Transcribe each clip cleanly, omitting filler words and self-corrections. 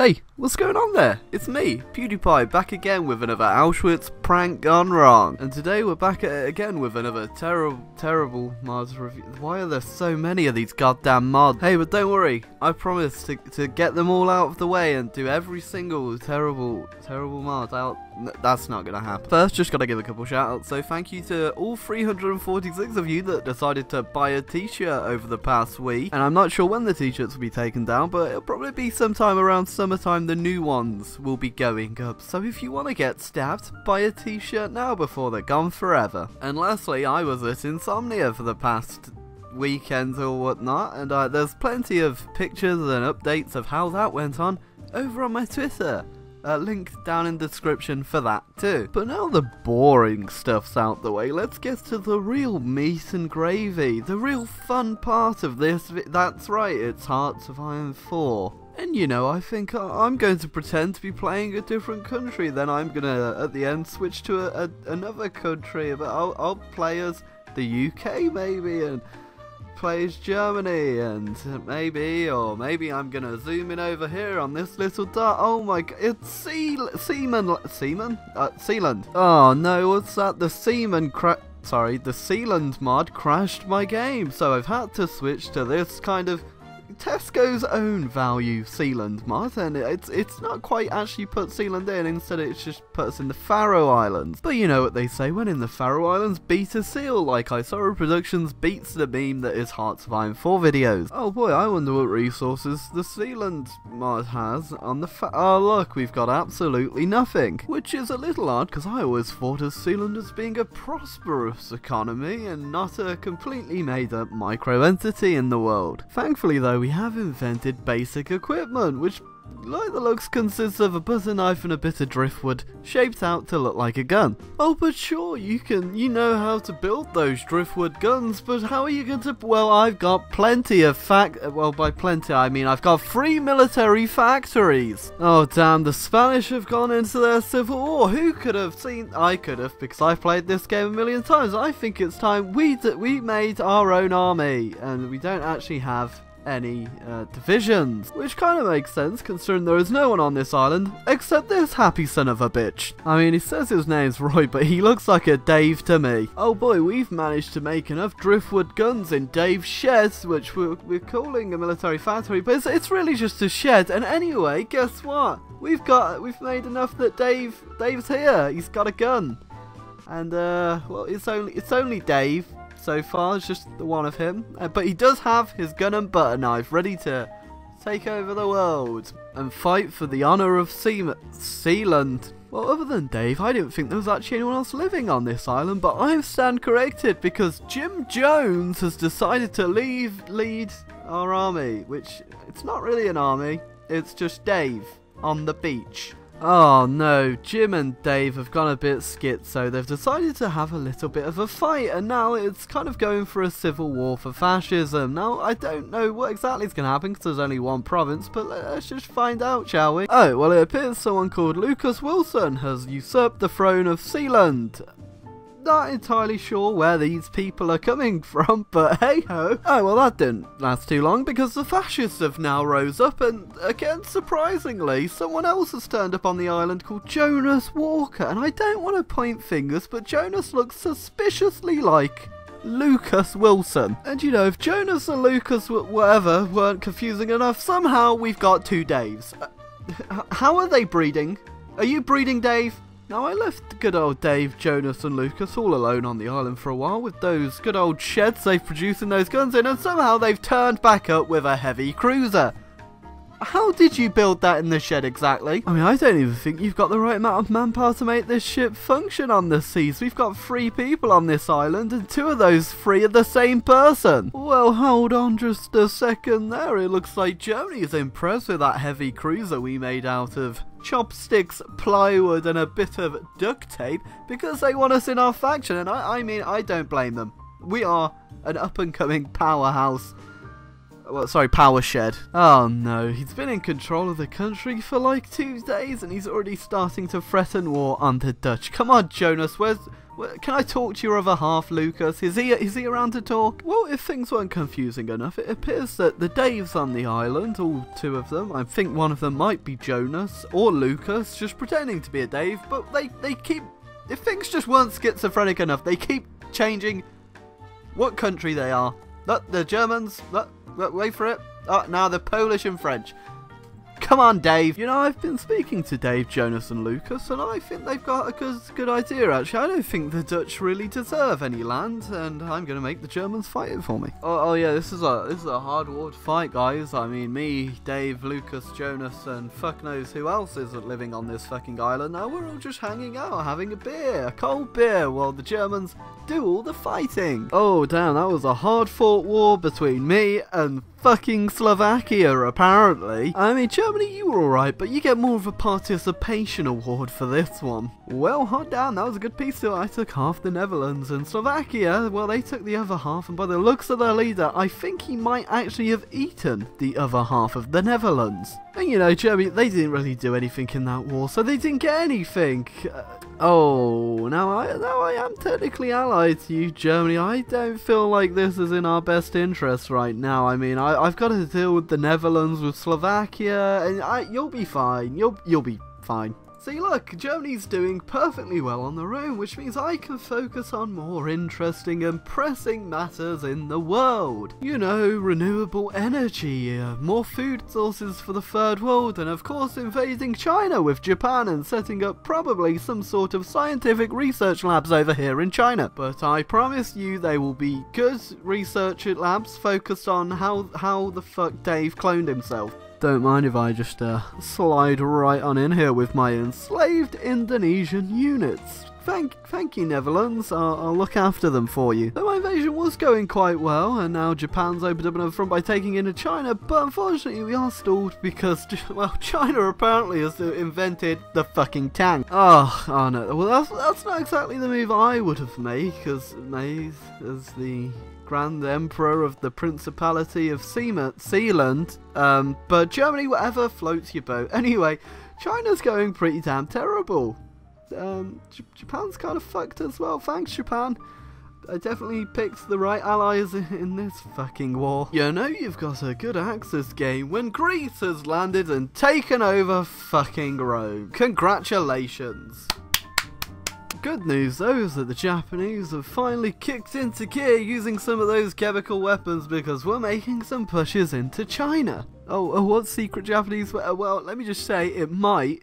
Hey, what's going on there? It's me, PewDiePie, back again with another Auschwitz prank gone wrong. And today we're back at it again with another terrible mods review. Why are there so many of these goddamn mods? Hey, but don't worry, I promise to get them all out of the way and do every single terrible mod out. That's not gonna happen. First, just gotta give a couple shout-outs. So thank you to all 346 of you that decided to buy a t-shirt over the past week. And I'm not sure when the t-shirts will be taken down, but it'll probably be sometime around summertime the new ones will be going up. So if you want to get stabbed, buy a t-shirt now before they're gone forever. And lastly, I was at Insomnia for the past weekend or whatnot, and there's plenty of pictures and updates of how that went on over on my Twitter. Link down in the description for that too. But now the boring stuff's out the way, let's get to the real meat and gravy, the real fun part of this. That's right, it's Hearts of Iron 4. And you know, I think I'm going to pretend to be playing a different country, then I'm gonna at the end switch to another country, but I'll play as the UK maybe, and play as Germany, and maybe I'm gonna zoom in over here on this little dot. Oh my god, it's SEALAND. Oh no, what's that? The SEALAND mod crashed my game, so I've had to switch to this kind of Tesco's own value SEALAND mod, and it's not quite actually put SEALAND in, instead it just puts in the Faroe Islands. But you know what they say, when in the Faroe Islands, beat a seal, like iSorrowproductions beats the meme that is Hearts of Iron 4 videos. Oh boy, I wonder what resources the SEALAND mod has on the oh look, we've got absolutely nothing, which is a little odd, because I always thought of SEALAND as being a prosperous economy and not a completely made up micro entity in the world. Thankfully though, we have invented basic equipment, which, like the looks, consists of a butter knife and a bit of driftwood, shaped out to look like a gun. Oh, but sure, you know how to build those driftwood guns, but how are you going to? Well, I've got plenty of well, by plenty I mean I've got 3 military factories. Oh damn, the Spanish have gone into their civil war. Who could have seen? I could have, because I've played this game a million times. I think it's time we made our own army, and we don't actually have any divisions, which kind of makes sense considering there is no one on this island except this happy son of a bitch. I mean, he says his name's Roy, but he looks like a Dave to me. Oh boy, we've managed to make enough driftwood guns in Dave's shed, which we're calling a military factory, but it's really just a shed. And anyway, guess what? We've made enough that Dave's here. He's got a gun, and well, it's only Dave. So far, it's just the one of him, but he does have his gun and butter knife ready to take over the world and fight for the honour of SEALAND. Well, other than Dave, I didn't think there was actually anyone else living on this island, but I stand corrected, because Jim Jones has decided to lead our army, which it's not really an army, it's just Dave on the beach. Oh no, Jim and Dave have gone a bit schizo. They've decided to have a little bit of a fight, and now it's kind of going for a civil war for fascism. Now, I don't know what exactly is going to happen, because there's only one province, but let's just find out, shall we? Oh, well, it appears someone called Lucas Wilson has usurped the throne of SEALAND. Not entirely sure where these people are coming from, but hey ho. Oh, well, that didn't last too long, because the fascists have now rose up, and again, surprisingly, someone else has turned up on the island called Jonas Walker. And I don't want to point fingers, but Jonas looks suspiciously like Lucas Wilson. And you know, if Jonas and Lucas whatever weren't confusing enough, somehow we've got 2 Daves. How are they breeding? Are you breeding, Dave? Now, I left good old Dave, Jonas and Lucas all alone on the island for a while with those good old sheds they've producing those guns in, and somehow they've turned back up with a heavy cruiser. How did you build that in the shed exactly? I mean, I don't even think you've got the right amount of manpower to make this ship function on the seas. We've got 3 people on this island, and 2 of those 3 are the same person. Well, hold on just a second there. It looks like Germany's impressed with that heavy cruiser we made out of chopsticks, plywood, and a bit of duct tape, because they want us in our faction, and I mean, I don't blame them. We are an up-and-coming powerhouse. Well, sorry, power shed. Oh no, he's been in control of the country for like 2 days, and he's already starting to threaten war on the Dutch. Come on, Jonas, Can I talk to your other half, Lucas? Is he around to talk? Well, if things weren't confusing enough, it appears that the Daves on the island, all two of them, I think one of them might be Jonas or Lucas, just pretending to be a Dave, but they keep, if things just weren't schizophrenic enough, they keep changing what country they are. Look, the Germans, look, wait for it. Oh, now they're Polish and French. Come on, Dave. You know, I've been speaking to Dave, Jonas and Lucas, and I think they've got a good idea, actually. I don't think the Dutch really deserve any land, and I'm going to make the Germans fight it for me. Oh yeah, this is a hard war to fight, guys. I mean, me, Dave, Lucas, Jonas, and fuck knows who else is living on this fucking island. Now we're all just hanging out, having a beer, a cold beer, while the Germans do all the fighting. Oh, damn, that was a hard-fought war between me and fucking Slovakia, apparently. I mean, Germany, you were alright, but you get more of a participation award for this one. Well, hot damn, that was a good piece too. I took half the Netherlands, and Slovakia, well, they took the other half, and by the looks of their leader, I think he might actually have eaten the other half of the Netherlands. And you know, Germany, they didn't really do anything in that war, so they didn't get anything. Oh, now I am technically allied to you, Germany. I don't feel like this is in our best interest right now. I mean, I've got to deal with the Netherlands, with Slovakia, and you'll be fine. You'll be fine. See, look, Germany's doing perfectly well on their own, which means I can focus on more interesting and pressing matters in the world. You know, renewable energy, more food sources for the third world, and of course invading China with Japan and setting up probably some sort of scientific research labs over here in China. But I promise you they will be good research labs focused on how the fuck Dave cloned himself. Don't mind if I just slide right on in here with my enslaved Indonesian units. Thank you, Netherlands. I'll look after them for you. So my invasion was going quite well, and now Japan's opened up another front by taking into China, but unfortunately we are stalled because, well, China apparently has invented the fucking tank. Oh no. Well, that's not exactly the move I would have made, because as the Grand Emperor of the Principality of SEALAND, but Germany, whatever floats your boat. Anyway, China's going pretty damn terrible. Japan's kind of fucked as well. Thanks, Japan. I definitely picked the right allies in this fucking war. You know you've got a good Axis game when Greece has landed and taken over fucking Rome. Congratulations. Good news though is that the Japanese have finally kicked into gear using some of those chemical weapons because we're making some pushes into China. Oh, what secret Japanese? Well, let me just say it might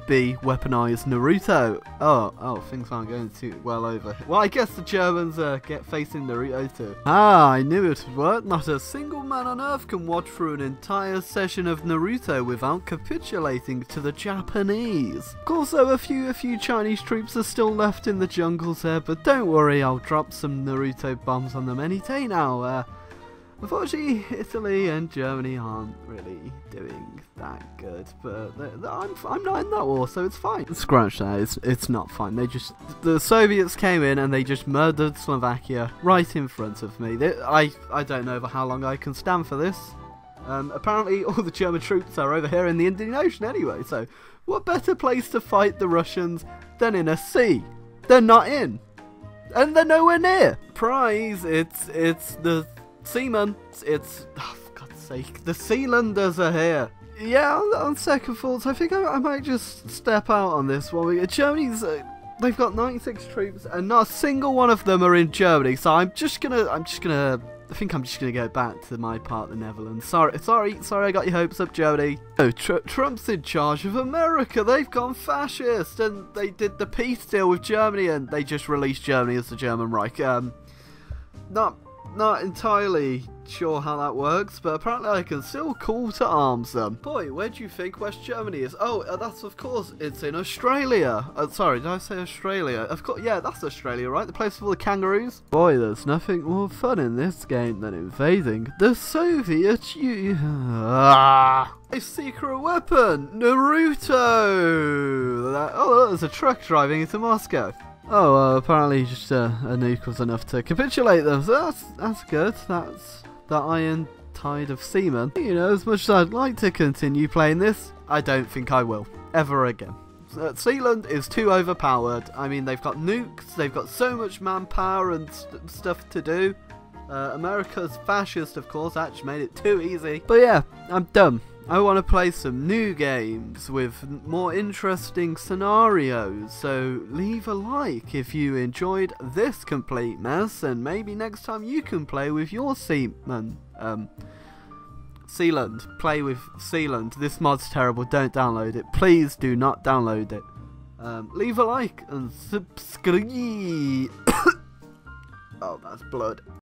be weaponized Naruto. Oh, things aren't going too well over here. Well, I guess the Germans get facing Naruto too. Ah, I knew it would work. Not a single man on earth can watch through an entire session of Naruto without capitulating to the Japanese. Of course, though, a few Chinese troops are still left in the jungles there, but don't worry, I'll drop some Naruto bombs on them any day now. Unfortunately, Italy and Germany aren't really doing that good, but I'm not in that war, so it's fine. Scratch that, it's not fine. The Soviets came in and they just murdered Slovakia right in front of me. I don't know for how long I can stand for this. Apparently all the German troops are over here in the Indian Ocean anyway, so what better place to fight the Russians than in a sea they're not in, and they're nowhere near. Prize, it's the seamen, it's, oh, for God's sake, the Sealanders are here. Yeah, on second thoughts, I think I might just step out on this one. Germany's, they've got 96 troops, and not a single one of them are in Germany, so I think I'm just gonna go back to my part of the Netherlands. Sorry, I got your hopes up, Germany. Oh, Trump's in charge of America. They've gone fascist, and they did the peace deal with Germany, and they just released Germany as the German Reich. Not entirely sure how that works, but apparently I can still call to arms them. Boy, where do you think West Germany is? Oh, that's of course, it's in Australia. Sorry, did I say Australia? Of course, yeah, that's Australia, right? The place for all the kangaroos? Boy, there's nothing more fun in this game than invading the Soviet Union. A secret weapon! Naruto! Oh, there's a truck driving into Moscow. Oh, apparently just a nuke was enough to capitulate them, so that's good. That's the iron tide of seamen. You know, as much as I'd like to continue playing this, I don't think I will. Ever again. SEALAND is too overpowered. I mean, they've got nukes, they've got so much manpower and stuff to do. America's fascist, of course, actually made it too easy. But yeah, I'm done. I want to play some new games with more interesting scenarios, so leave a like if you enjoyed this complete mess, and maybe next time you can play with your SEALAND. Play with SEALAND. This mod's terrible, don't download it. Please do not download it. Leave a like and subscribe. Oh, that's blood.